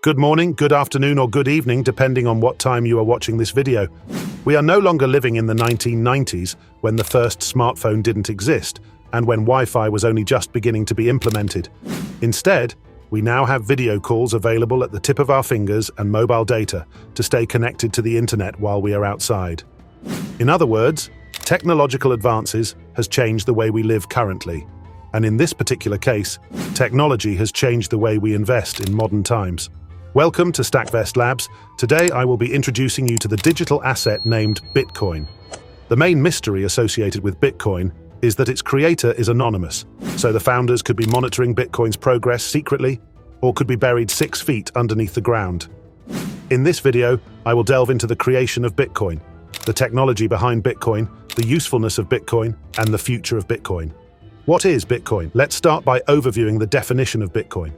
Good morning, good afternoon, or good evening, depending on what time you are watching this video. We are no longer living in the 1990s, when the first smartphone didn't exist, and when Wi-Fi was only just beginning to be implemented. Instead, we now have video calls available at the tip of our fingers and mobile data to stay connected to the internet while we are outside. In other words, technological advances has changed the way we live currently. And in this particular case, technology has changed the way we invest in modern times. Welcome to StackVest Labs. Today I will be introducing you to the digital asset named Bitcoin. The main mystery associated with Bitcoin is that its creator is anonymous, so the founders could be monitoring Bitcoin's progress secretly, or could be buried 6 feet underneath the ground. In this video, I will delve into the creation of Bitcoin, the technology behind Bitcoin, the usefulness of Bitcoin, and the future of Bitcoin. What is Bitcoin? Let's start by overviewing the definition of Bitcoin.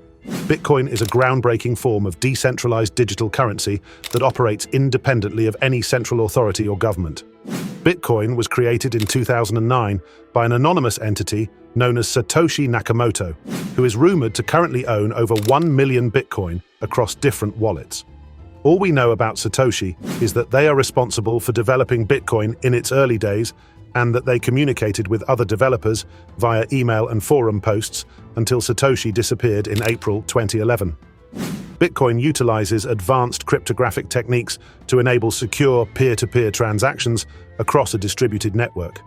Bitcoin is a groundbreaking form of decentralized digital currency that operates independently of any central authority or government. Bitcoin was created in 2009 by an anonymous entity known as Satoshi Nakamoto, who is rumored to currently own over 1 million Bitcoin across different wallets. All we know about Satoshi is that they are responsible for developing Bitcoin in its early days, and that they communicated with other developers via email and forum posts until Satoshi disappeared in April 2011. Bitcoin utilizes advanced cryptographic techniques to enable secure peer-to-peer transactions across a distributed network.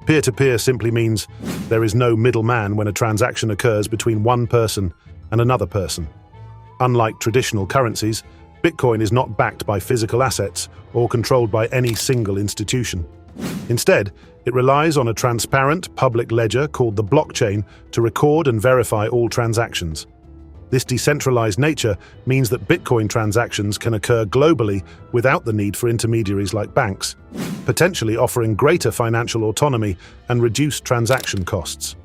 Peer-to-peer simply means there is no middleman when a transaction occurs between one person and another person. Unlike traditional currencies, Bitcoin is not backed by physical assets or controlled by any single institution. Instead, it relies on a transparent public ledger called the blockchain to record and verify all transactions. This decentralized nature means that Bitcoin transactions can occur globally without the need for intermediaries like banks, potentially offering greater financial autonomy and reduced transaction costs.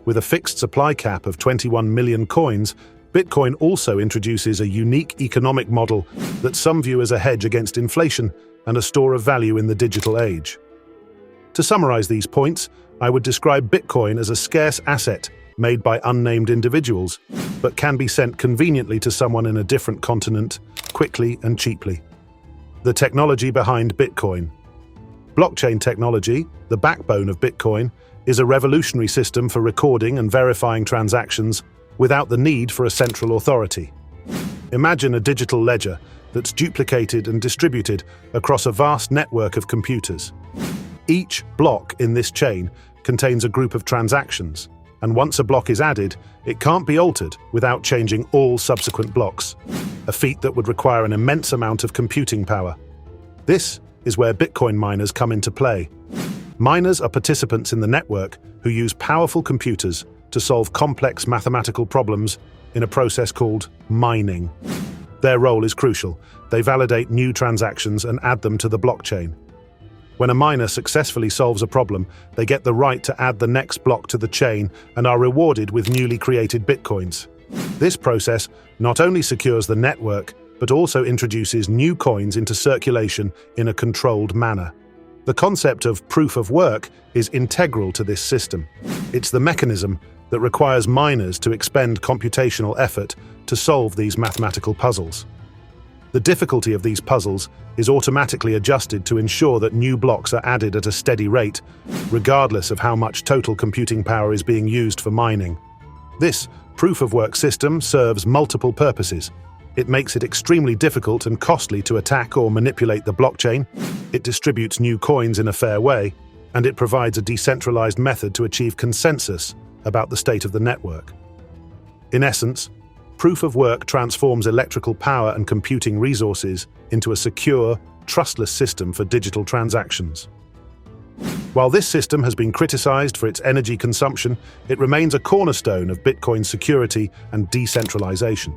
With a fixed supply cap of 21 million coins, Bitcoin also introduces a unique economic model that some view as a hedge against inflation and a store of value in the digital age. To summarize these points, I would describe Bitcoin as a scarce asset made by unnamed individuals, but can be sent conveniently to someone in a different continent, quickly and cheaply. The technology behind Bitcoin. Blockchain technology, the backbone of Bitcoin, is a revolutionary system for recording and verifying transactions without the need for a central authority. Imagine a digital ledger that's duplicated and distributed across a vast network of computers. Each block in this chain contains a group of transactions, and once a block is added, it can't be altered without changing all subsequent blocks, a feat that would require an immense amount of computing power. This is where Bitcoin miners come into play. Miners are participants in the network who use powerful computers to solve complex mathematical problems in a process called mining. Their role is crucial. They validate new transactions and add them to the blockchain. When a miner successfully solves a problem, they get the right to add the next block to the chain and are rewarded with newly created bitcoins. This process not only secures the network, but also introduces new coins into circulation in a controlled manner. The concept of proof of work is integral to this system. It's the mechanism that requires miners to expend computational effort to solve these mathematical puzzles. The difficulty of these puzzles is automatically adjusted to ensure that new blocks are added at a steady rate, regardless of how much total computing power is being used for mining. This proof-of-work system serves multiple purposes. It makes it extremely difficult and costly to attack or manipulate the blockchain, it distributes new coins in a fair way, and it provides a decentralized method to achieve consensus about the state of the network. In essence, proof of work transforms electrical power and computing resources into a secure, trustless system for digital transactions. While this system has been criticized for its energy consumption, it remains a cornerstone of Bitcoin's security and decentralization.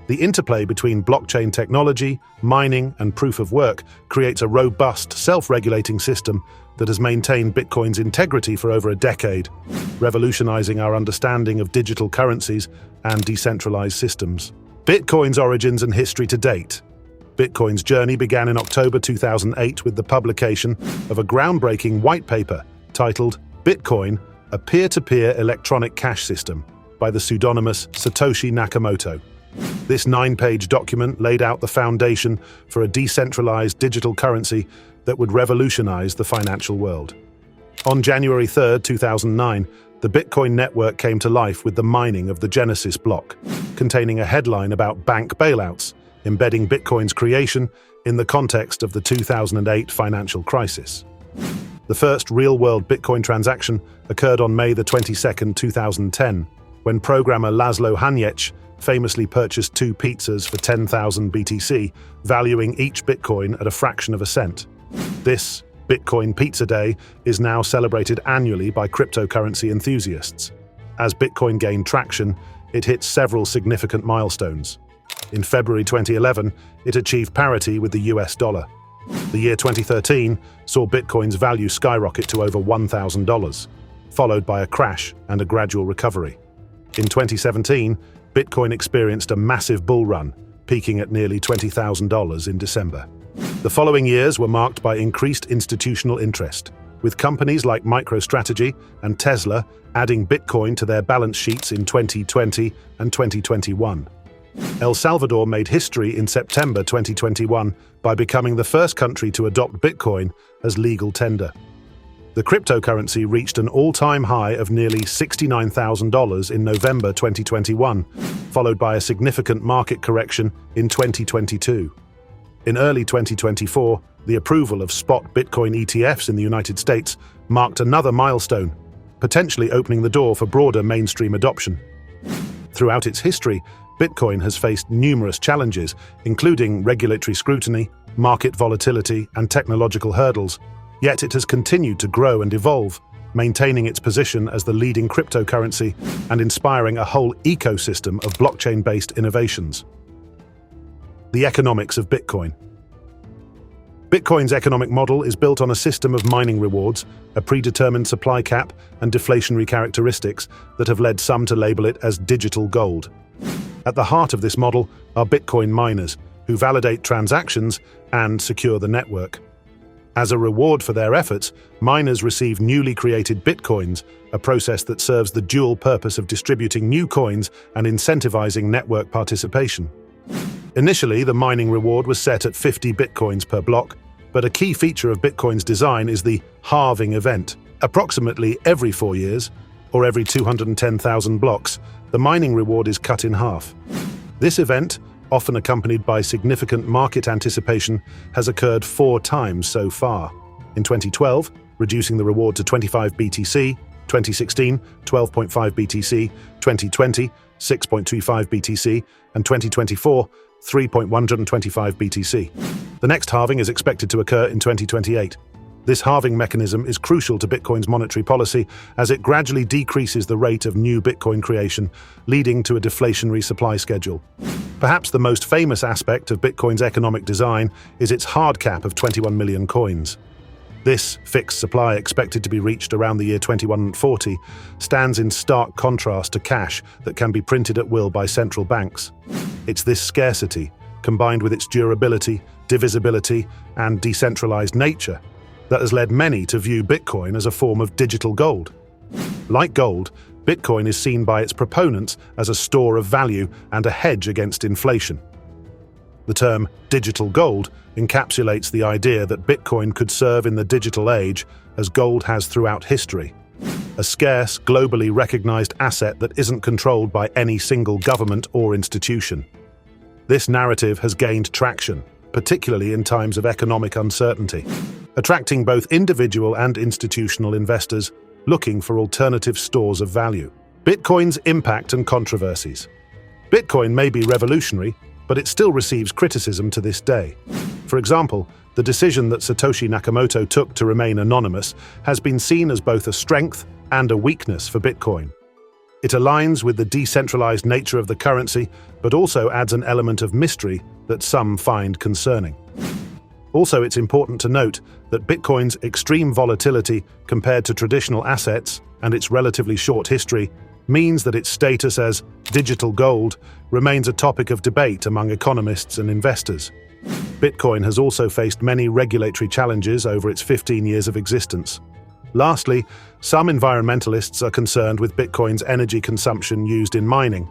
The interplay between blockchain technology, mining, and proof of work creates a robust, self-regulating system that has maintained Bitcoin's integrity for over a decade, revolutionizing our understanding of digital currencies and decentralized systems. Bitcoin's origins and history to date. Bitcoin's journey began in October 2008 with the publication of a groundbreaking white paper titled Bitcoin, a peer-to-peer electronic cash system by the pseudonymous Satoshi Nakamoto. This 9-page document laid out the foundation for a decentralized digital currency that would revolutionize the financial world. On January 3, 2009, the Bitcoin network came to life with the mining of the Genesis block, containing a headline about bank bailouts, embedding Bitcoin's creation in the context of the 2008 financial crisis. The first real-world Bitcoin transaction occurred on May 22, 2010, when programmer Laszlo Hanyecz famously purchased 2 pizzas for 10,000 BTC, valuing each Bitcoin at a fraction of a cent. This Bitcoin Pizza Day is now celebrated annually by cryptocurrency enthusiasts. As Bitcoin gained traction, it hit several significant milestones. In February 2011, it achieved parity with the US dollar. The year 2013 saw Bitcoin's value skyrocket to over $1,000, followed by a crash and a gradual recovery. In 2017, Bitcoin experienced a massive bull run, peaking at nearly $20,000 in December. The following years were marked by increased institutional interest, with companies like MicroStrategy and Tesla adding Bitcoin to their balance sheets in 2020 and 2021. El Salvador made history in September 2021 by becoming the first country to adopt Bitcoin as legal tender. The cryptocurrency reached an all-time high of nearly $69,000 in November 2021, followed by a significant market correction in 2022. In early 2024, the approval of spot Bitcoin ETFs in the United States marked another milestone, potentially opening the door for broader mainstream adoption. Throughout its history, Bitcoin has faced numerous challenges, including regulatory scrutiny, market volatility, and technological hurdles. Yet it has continued to grow and evolve, maintaining its position as the leading cryptocurrency and inspiring a whole ecosystem of blockchain-based innovations. The economics of Bitcoin. Bitcoin's economic model is built on a system of mining rewards, a predetermined supply cap, and deflationary characteristics that have led some to label it as digital gold. At the heart of this model are Bitcoin miners, who validate transactions and secure the network. As a reward for their efforts, miners receive newly created Bitcoins, a process that serves the dual purpose of distributing new coins and incentivizing network participation. Initially, the mining reward was set at 50 Bitcoins per block, but a key feature of Bitcoin's design is the halving event. Approximately every 4 years, or every 210,000 blocks, the mining reward is cut in half. This event, often accompanied by significant market anticipation, has occurred 4 times so far. In 2012, reducing the reward to 25 BTC, 2016, 12.5 BTC, 2020, 6.25 BTC, and 2024, 3.125 BTC. The next halving is expected to occur in 2028. This halving mechanism is crucial to Bitcoin's monetary policy as it gradually decreases the rate of new Bitcoin creation, leading to a deflationary supply schedule. Perhaps the most famous aspect of Bitcoin's economic design is its hard cap of 21 million coins. This fixed supply, expected to be reached around the year 2140, stands in stark contrast to cash that can be printed at will by central banks. It's this scarcity, combined with its durability, divisibility, and decentralized nature, that has led many to view Bitcoin as a form of digital gold. Like gold, Bitcoin is seen by its proponents as a store of value and a hedge against inflation. The term digital gold encapsulates the idea that Bitcoin could serve in the digital age as gold has throughout history, a scarce, globally recognized asset that isn't controlled by any single government or institution. This narrative has gained traction, particularly in times of economic uncertainty, attracting both individual and institutional investors looking for alternative stores of value. Bitcoin's impact and controversies. Bitcoin may be revolutionary, but it still receives criticism to this day. For example, the decision that Satoshi Nakamoto took to remain anonymous has been seen as both a strength and a weakness for Bitcoin. It aligns with the decentralized nature of the currency, but also adds an element of mystery that some find concerning. Also, it's important to note that Bitcoin's extreme volatility compared to traditional assets and its relatively short history means that its status as digital gold remains a topic of debate among economists and investors. Bitcoin has also faced many regulatory challenges over its 15 years of existence. Lastly, some environmentalists are concerned with Bitcoin's energy consumption used in mining.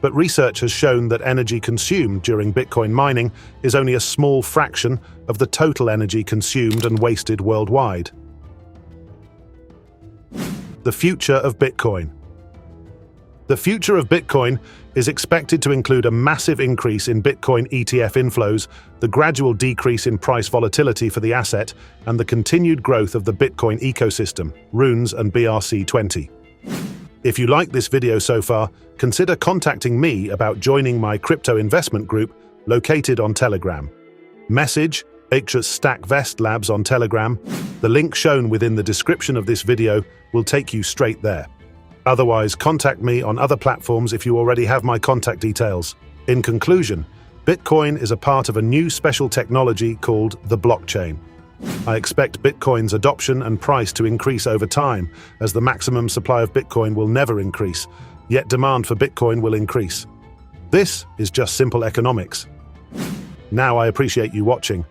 But research has shown that energy consumed during Bitcoin mining is only a small fraction of the total energy consumed and wasted worldwide. The future of Bitcoin. The future of Bitcoin is expected to include a massive increase in Bitcoin ETF inflows, the gradual decrease in price volatility for the asset, and the continued growth of the Bitcoin ecosystem, Runes and BRC20. If you like this video so far, consider contacting me about joining my crypto investment group located on Telegram. Message @StackVest Labs on Telegram. The link shown within the description of this video will take you straight there. Otherwise, contact me on other platforms if you already have my contact details. In conclusion, Bitcoin is a part of a new special technology called the blockchain. I expect Bitcoin's adoption and price to increase over time, as the maximum supply of Bitcoin will never increase, yet demand for Bitcoin will increase. This is just simple economics. Now I appreciate you watching.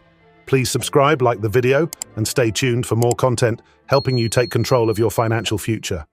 Please subscribe, like the video, and stay tuned for more content helping you take control of your financial future.